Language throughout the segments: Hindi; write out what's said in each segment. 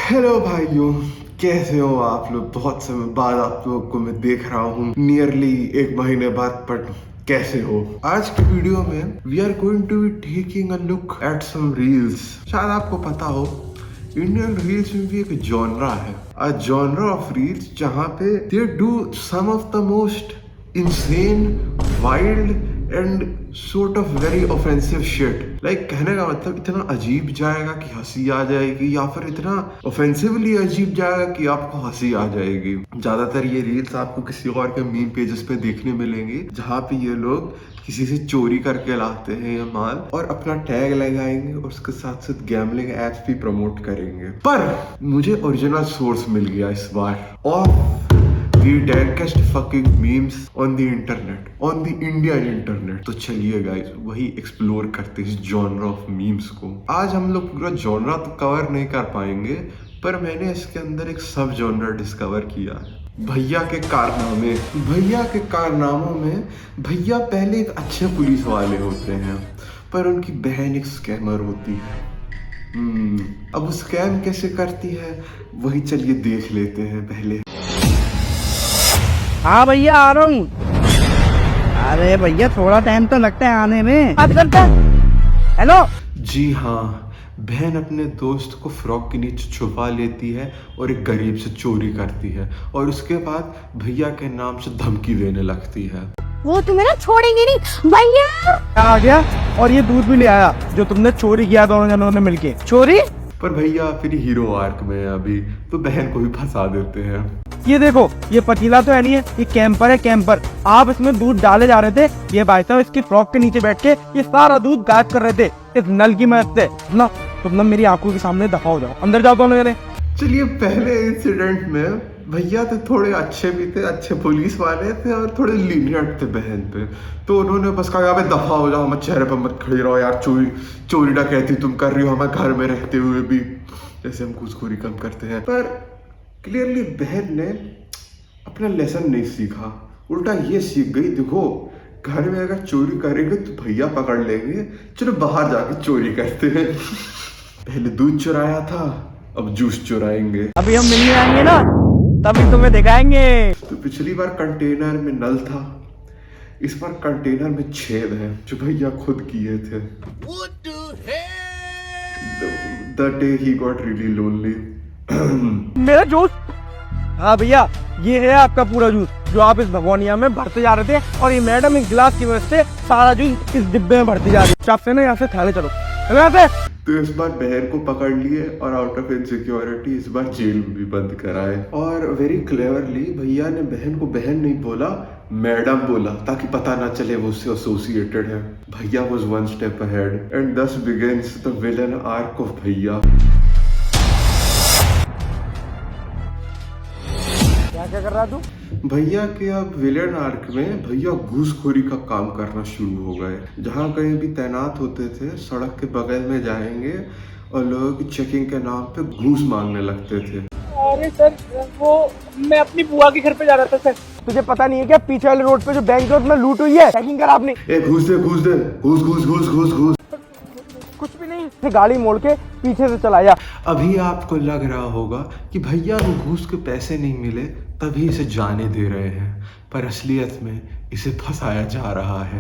हेलो भाइयों, कैसे हो आप लोग। बहुत समय बाद आप लोगों को मैं देख रहा हूँ, नियरली 1 महीने बाद। बट कैसे हो। आज के वीडियो में we are going to be taking a look at some reels. शायद आपको पता हो, इंडियन रील्स में भी एक जॉनरा है, अ जॉनरा ऑफ रील्स जहाँ पे they do some of the most insane, wild and sort of very offensive shit. Like कहने का मतलब इतना अजीब जाएगा कि हंसी आ जाएगी, या फिर इतना ऑफेंसिवली अजीब जाएगा कि आपको हंसी आ जाएगी। ज्यादातर ये रील्स आपको किसी और के मीम पेजेस पे देखने मिलेंगे, जहाँ पे ये लोग किसी से चोरी करके लाते हैं ये माल और अपना टैग लगाएंगे और उसके साथ साथ गैम्बलिंग एप्स भी प्रमोट करेंगे। पर मुझे ओरिजिनल सोर्स मिल गया इस बार, और the darkest fucking memes on the internet, on the Indian internet। तो चलिए गाइस, वही एक्सप्लोर करते हैं इस जॉनरा ऑफ मीम्स को। आज हम लोग पूरा जॉनरा तो कवर नहीं कर पाएंगे, पर मैंने इसके अंदर एक सब जॉनरा डिस्कवर किया है, भैया के कारनामे। भैया के कारनामों में भैया पहले एक अच्छे पुलिस वाले होते हैं, पर उनकी बहन एक स्कैमर होती है। अब वो स्कैम कैसे करती है वही चलिए देख लेते हैं पहले। हाँ भैया आ रहा हूँ। अरे भैया थोड़ा टाइम तो लगता है आने में। बात करता है। हेलो। जी हाँ, बहन अपने दोस्त को फ्रॉक के नीचे छुपा लेती है और एक गरीब से चोरी करती है, और उसके बाद भैया के नाम से धमकी देने लगती है। वो तुम्हें ना छोड़ेंगे नहीं भैया। आ गया और ये दूध भी ले आया जो तुमने चोरी किया दोनों जनों ने मिलके। चोरी? पर भैया फिर हीरो आर्क में है अभी, तो बहन को भी फंसा देते हैं। ये देखो, ये पतीला तो है नहीं है, ये कैंपर है कैंपर। आप इसमें दूध डाले जा रहे थे, ये भाई साहब इसकी फ्रॉक के नीचे बैठ के ये सारा दूध गायब कर रहे थे इस नल की मदद से। ना तुम ना मेरी आंखों के सामने दफा हो जाओ, अंदर जाओ दोनों जने। चलिए, पहले इंसिडेंट में भैया तो थोड़े अच्छे भी थे, अच्छे पुलिस वाले थे और थोड़े लीनियंट थे बहन पे। तो उन्होंने बस कहा, यहाँ पे दफा हो जाओ, हमारे चेहरे पर मत खड़े रहो यार, चोरी डकैती तुम कर रही हो हमारे घर में रहते हुए भी, जैसे हम घूसखोरी कम करते हैं। पर क्लियरली बहन ने अपना लेसन नहीं सीखा, उल्टा ये सीख गई, देखो घर में अगर चोरी करेंगे तो भैया पकड़ लेंगे, चलो बाहर जाके चोरी करते हैं। पहले दूध चुराया था, अब जूस चुराएंगे। अभी हम मिलने आएंगे ना, तभी तुम्हें दिखाएंगे। तो पिछली बार कंटेनर में नल था, इस बार कंटेनर में छेद है जो भैया खुद किए थे। The day he got really lonely। मेरा जूस। हाँ भैया, ये है आपका पूरा जूस जो आप इस भगवानिया में भरते जा रहे थे, और ये मैडम एक गिलास की वजह से सारा जूस इस डिब्बे में भरती जा रही है। चाप से ना यहाँ से थाले चलो यहाँ से। तो इस बार बहन को पकड़ लिए और आउट ऑफ इनसिक्योरिटी इस बार जेल में भी बंद कराए। और वेरी क्लेवरली भैया ने बहन को बहन नहीं बोला, मैडम बोला, ताकि पता ना चले वो उससे एसोसिएटेड है। भैया was one step ahead and thus begins the villain arc of भैया। क्या कर रहा तू? भैया के अब विलेन आर्क में भैया घूसखोरी का काम करना शुरू हो गए। जहाँ कहीं भी तैनात होते थे, सड़क के बगल में जाएंगे और लोग चेकिंग के नाम पे घूस मांगने लगते थे। अरे सर, वो मैं अपनी बुआ के घर पे जा रहा था सर। तुझे पता नहीं है क्या, पीछे वाले रोड पे जो बैंक है उसमें लूट हुई है, चेकिंग करा आपने? घूस दे घूस दे, घूस घूस घूस घूस घूस। कुछ भी नहीं, गाड़ी मोड़ के पीछे से चलाया। अभी आपको लग रहा होगा कि भैया को घूस के पैसे नहीं मिले तभी इसे जाने दे रहे हैं, पर असलियत में इसे फंसाया जा रहा है।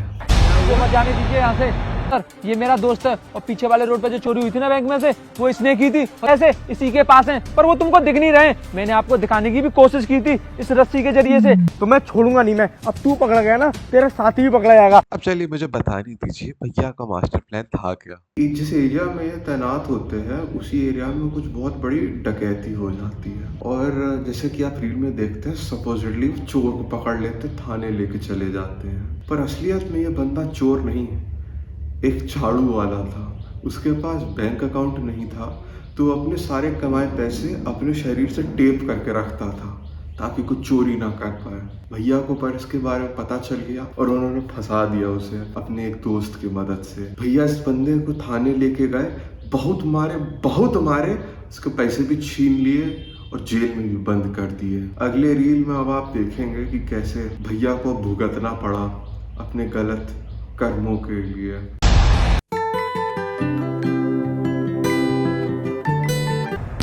ये मत जाने दीजिए यहाँ से सर, ये मेरा दोस्त है, और पीछे वाले रोड पे जो चोरी हुई थी ना बैंक में से, वो इसने की थी। ऐसे इसी के पास हैं, पर वो तुमको दिख नहीं रहे। मैंने आपको दिखाने की भी कोशिश की थी इस रस्सी के जरिए से। तो मैं छोड़ूंगा नहीं मैं, अब तू पकड़ा गया ना, तेरा साथी भी पकड़ा जाएगा। अब चलिए मुझे बताने दीजिए भैया का मास्टर प्लान था क्या। जिस एरिया में ये तैनात होते हैं उसी एरिया में कुछ बहुत बड़ी डकैती हो जाती है, और जैसे कि आप रील में देखते हैं, सपोजिटली चोर को पकड़ लेते, थाने लेके चले जाते हैं। पर असलियत में ये बंदा चोर नहीं, एक झाड़ू वाला था। उसके पास बैंक अकाउंट नहीं था, तो अपने सारे कमाए पैसे अपने शरीर से टेप करके रखता था ताकि कुछ चोरी ना कर पाए। भैया को पर इसके बारे में पता चल गया और उन्होंने फंसा दिया उसे अपने एक दोस्त की मदद से। भैया इस बंदे को थाने लेके गए, बहुत मारे, उसके पैसे भी छीन लिए और जेल में भी बंद कर दिए। अगले रील में अब आप देखेंगे कि कैसे भैया को भुगतना पड़ा अपने गलत कर्मों के लिए।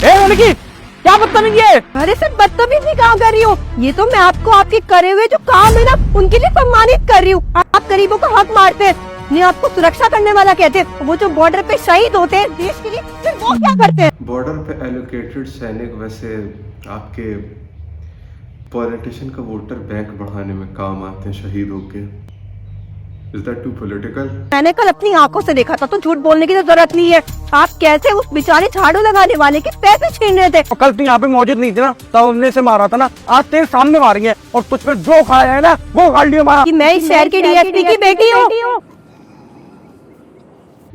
ए लड़की, बदतमीजी है? अरे सर बदतमीजी कहाँ कर रही हूँ? ये तो मैं आपको आपके करे हुए जो काम है ना उनके लिए सम्मानित कर रही हूँ। आप गरीबों को हक मारते हैं, ये आपको सुरक्षा करने वाला कहते हैं। वो जो बॉर्डर पे शहीद होते हैं देश के लिए, फिर वो क्या करते हैं? बॉर्डर पे एलोकेटेड सैनिक वैसे आपके पॉलिटिशियन का वोटर बैंक बढ़ाने में काम आते हैं शहीद होके। Is that too political? मैंने कल अपनी आंखों से देखा था, तो झूठ बोलने की तो जरूरत नहीं है। आप कैसे उस बेचारे झाड़ू लगाने वाले के पैसे छीन रहे थे? और कल तुम यहाँ पे मौजूद नहीं थे ना, तब हमने से मारा था ना। आज तेरे सामने मारी है और तुझ पे जो खाया है ना वो खा लिया मारा। कि मैं इस शहर की डीएसपी की बेटी हूँ।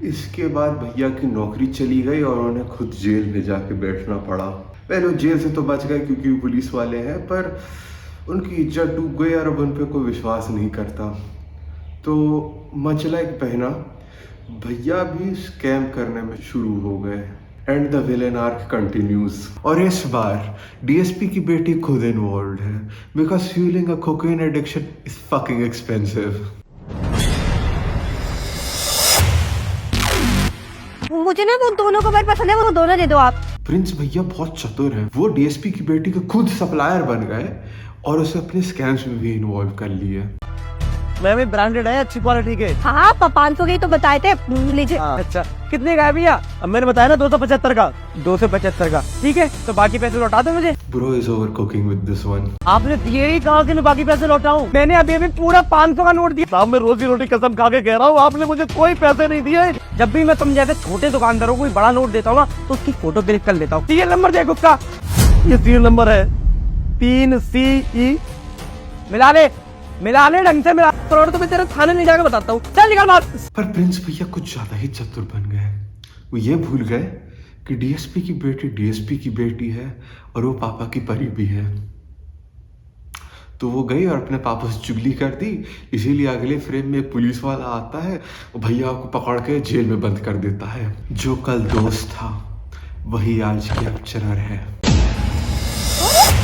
इसके बाद भैया की नौकरी चली गई और उन्हें खुद जेल में जाके बैठना पड़ा। पहले वो जेल से तो बच गए क्योंकि वो पुलिस वाले हैं, पर उनकी इज्जत डूब गई और अब उन पे कोई विश्वास नहीं करता। तो मचला एक पहना, भैया भी स्कैम करने में शुरू हो गए। And the villain arc continues. और इस बार डीएसपी की बेटी खुद इन्वॉल्व है, because fuelling a cocaine addiction is fucking expensive. मुझे ना वो दोनों कवर पसंद है, वो दोनों दे दो आप। प्रिंस भैया बहुत चतुर हैं, वो डीएसपी की बेटी के खुद सप्लायर बन गए और उसे अपने स्कैम्स में भी इन्वॉल्व कर लिए। मैं भी ब्रांडेड है, अच्छी क्वालिटी के। हाँ 500 के ही तो बताए थे, लीजिए। अच्छा कितने का है भैया? अब मैंने बताया ना 275 का। 275 का ठीक है, तो बाकी पैसे लौटा दो मुझे। Bro is over cooking with this one. आपने ये ही कहा कि मैं बाकी पैसे लौटाऊं? मैंने अभी पूरा 500 का नोट दिया। साहब मैं रोजी रोटी कसम खा के कह रहा हूँ, आपने मुझे कोई पैसे नहीं दिए। जब भी मैं तुम जैसे छोटे दुकानदारों को कोई बड़ा नोट देता हूँ ना, तो उसकी फोटो क्लिक कर लेता हूँ। सीरियल नंबर देख उसका, ये सीरियल नंबर है 3CE। मिला ले ढंग से मिला, करोड़ तो मैं तेरे थाने ले जाकर बताता हूँ। चल निकल बात। पर प्रिंस भैया कुछ ज्यादा ही चतुर बन गए। वो ये भूल गए कि डीएसपी की बेटी डीएसपी की बेटी है और वो पापा की परी भी है। तो वो गई और अपने पापा से चुगली कर दी। इसीलिए अगले फ्रेम में एक पुलिस वाला आता है और भैया को पकड़ के जेल में बंद कर देता है। जो कल दोस्त था वही आज कैप्चरर है।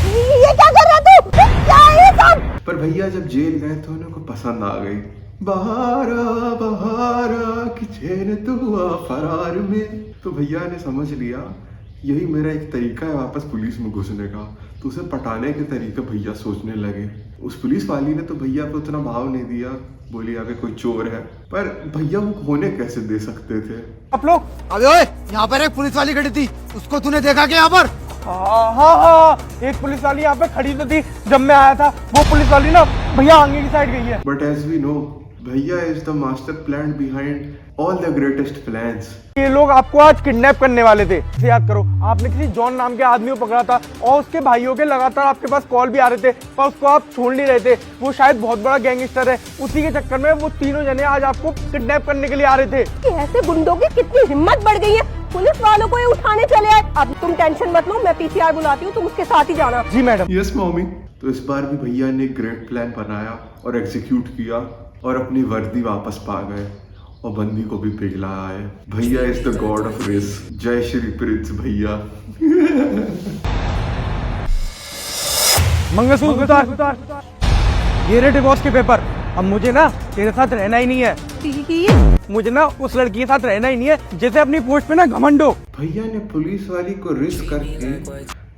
ये क्या कर रहा तू? क्या है ये सब? पर भैया जब जेल गए तो उन्हें को पसंद आ गई। बहारा बहारा कि चैन तू आ फरार में। तो भैया ने समझ लिया यही मेरा एक तरीका है वापस पुलिस में घुसने का। तो उसे पटाने के तरीके भैया सोचने लगे। उस पुलिस वाली ने तो भैया को उतना भाव नहीं दिया, बोली आगे कोई चोर है, पर भैया वो होने कैसे दे सकते थे। आप लोग अबे ओए, यहाँ पर एक पुलिस वाली खड़ी थी, उसको तूने देखा क्या यहाँ पर? हाँ, एक पुलिस वाली यहाँ पे खड़ी तो थी जब मैं आया था। वो पुलिस वाली ना भैया आगे की साइड गई है। बट एज वी नो भैया is the master plan behind all the greatest plans. ये लोग आपको आज किडनैप करने वाले थे। इसे याद करो, आपने किसी जॉन नाम के आदमी को पकड़ा था और उसके भाइयों के लगातार आपके पास कॉल भी आ रहे थे, पर उसको आप छोड़ नहीं रहे थे। वो शायद बहुत बड़ा गैंगस्टर है, उसी के चक्कर में वो तीनों जने आज आपको किडनैप करने के लिए आ रहे थे। कि ऐसे गुंडों की कितनी हिम्मत बढ़ गई है, पुलिस वालों को ये उठाने चले आए। अब तुम टेंशन मत लो, मैं पीसीआर बुलाती हूँ, तुम उसके साथ ही जाना। जी मैडम। Yes mummy. तो इस बार भी भैया ने ग्रेट प्लान बनाया और एग्जीक्यूट किया और अपनी वर्दी वापस पा गए और बंदी को भी पिघला आए। भैया is the god of race. जय श्री प्रिंस भैया। मंगलसूत्र उतार। ये रे डिवोर्स के पेपर। अब मुझे ना तेरे साथ रहना ही नहीं है। मुझे ना उस लड़की के साथ रहना ही नहीं है जैसे अपनी पोस्ट पे ना घमंड हो। भैया ने पुलिस वाली को रिस्क करके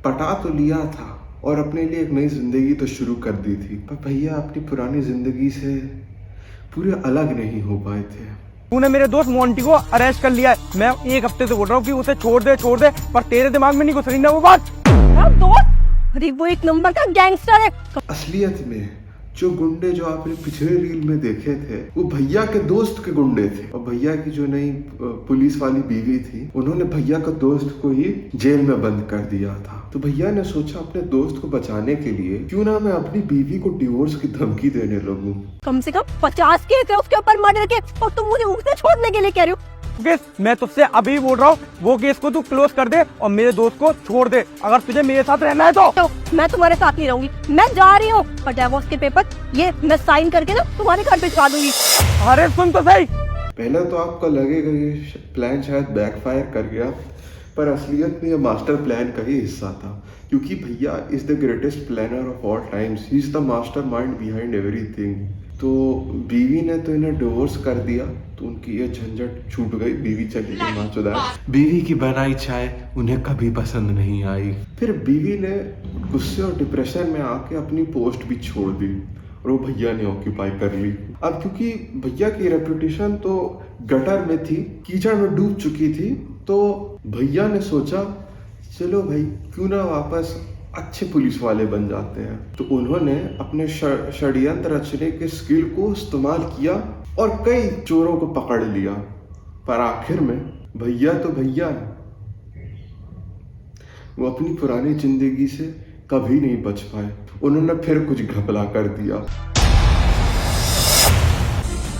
पटा तो लिया था और अपने लिए एक नई जिंदगी तो शुरू कर दी थी, पर भैया अपनी पुरानी जिंदगी से पूरे अलग नहीं हो पाए थे। तूने मेरे दोस्त मोंटी को अरेस्ट कर लिया है। मैं एक हफ्ते से बोल रहा हूँ कि उसे छोड़ दे, पर तेरे दिमाग में नहीं घुस रही ना वो बात। दोस्त? अरे वो एक नंबर का गैंगस्टर है। असलियत में जो गुंडे जो आपने पिछले रील में देखे थे वो भैया के दोस्त के गुंडे थे। और भैया की जो नई पुलिस वाली बीवी थी उन्होंने भैया का दोस्त को ही जेल में बंद कर दिया था। तो भैया ने सोचा अपने दोस्त को बचाने के लिए क्यों ना मैं अपनी बीवी को डिवोर्स की धमकी देने लगूं। कम से कम 50 केस है उसके ऊपर मर्डर के, और तुम मुझे उसे छोड़ने के लिए कह रहे हो। केस मैं तुझसे अभी बोल रहा हूँ, वो केस को तू क्लोज कर दे और मेरे दोस्त को छोड़ दे। अगर तुझे मेरे साथ रहना है तो मैं तुम्हारे साथ नहीं रहूंगी, मैं जा रही हूँ। पर डिवोर्स के पेपर ये मैं साइन करके ना तुम्हारे घर पे चढ़ा दूंगी। अरे सुन तो सही। पहले तो आपको लगेगा ये प्लान शायद बैकफायर कर गया, पर असलियत में ये मास्टर प्लान का ही हिस्सा था, क्योंकि भैया is the greatest planner of all times. He is the mastermind behind everything. तो बीवी ने तो इन्हें डिवोर्स कर दिया, तो उनकी ये झंझट छूट गई। बीवी चली गई माचोदार। बीवी की बनाई चाय उन्हें कभी पसंद नहीं आई। फिर बीवी ने गुस्से और डिप्रेशन में आके अपनी पोस्ट भी छोड़ दी और वो भैया ने ऑक्यूपाई कर ली। अब क्योंकि भैया की रेपुटेशन तो गटर में थी, कीचड़ में डूब चुकी थी, तो भैया ने सोचा चलो भाई क्यों ना वापस अच्छे पुलिस वाले बन जाते हैं। तो उन्होंने अपने षड्यंत्र रचने के स्किल को इस्तेमाल किया और कई चोरों को पकड़ लिया, पर आखिर में भैया तो भैया वो अपनी पुरानी जिंदगी से कभी नहीं बच पाए। उन्होंने फिर कुछ घपला कर दिया।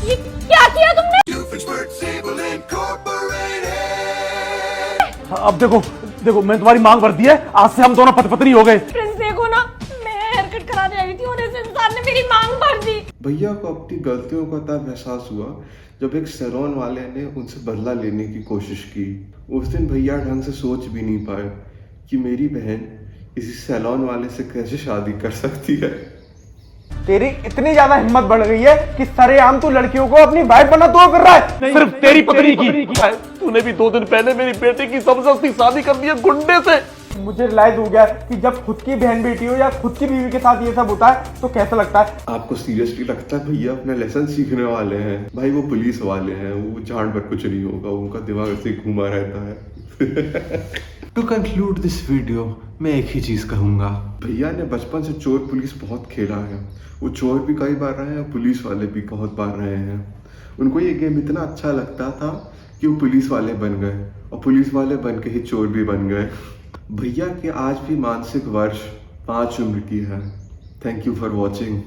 ये क्या किया तुमने? अब देखो देखो मैं तुम्हारी मांग भर दी है, आज से हम दोनों पति पत्नी हो गए। प्रिंस देखो ना, मैं हेयर कट कराने आई थी और इस इंसान ने मेरी मांग भर दी। भैया को अपनी गलतियों का तब एहसास हुआ जब एक सैलून वाले ने उनसे बदला लेने की कोशिश की। उस दिन भैया ढंग से सोच भी नहीं पाए कि मेरी बहन किसी सैलून वाले से कैसे शादी कर सकती है। तेरी इतनी ज्यादा हिम्मत बढ़ गई है कि सरेआम तू लड़कियों को अपनी वाइफ बनना तो कर रहा है। सिर्फ तेरी पत्नी की। तूने भी 2 दिन पहले मेरी बेटे की जबरदस्ती शादी कर दी है गुंडे से। मुझे रियलाइज हो गया कि जब खुद की बहन बेटी हो या खुद की बीवी के साथ ये सब होता है तो कैसा लगता है। आपको सीरियसली लगता है भैया अपना लेसन सीखने वाले हैं? भाई वो पुलिस वाले हैं, वो जान पर कुछ नहीं होगा, उनका दिमाग ऐसे ही घूमा रहता है। टू कंक्लूड दिस वीडियो मैं एक ही चीज कहूंगा, भैया ने बचपन से चोर पुलिस बहुत खेला है। वो चोर भी कई बार रहे हैं, पुलिस वाले भी बहुत बार रहे हैं। उनको ये गेम इतना अच्छा लगता था कि वो पुलिस वाले बन गए और पुलिस वाले बन के ही चोर भी बन गए। भैया के आज भी मानसिक वर्ष 5 उम्र की है। Thank you for watching.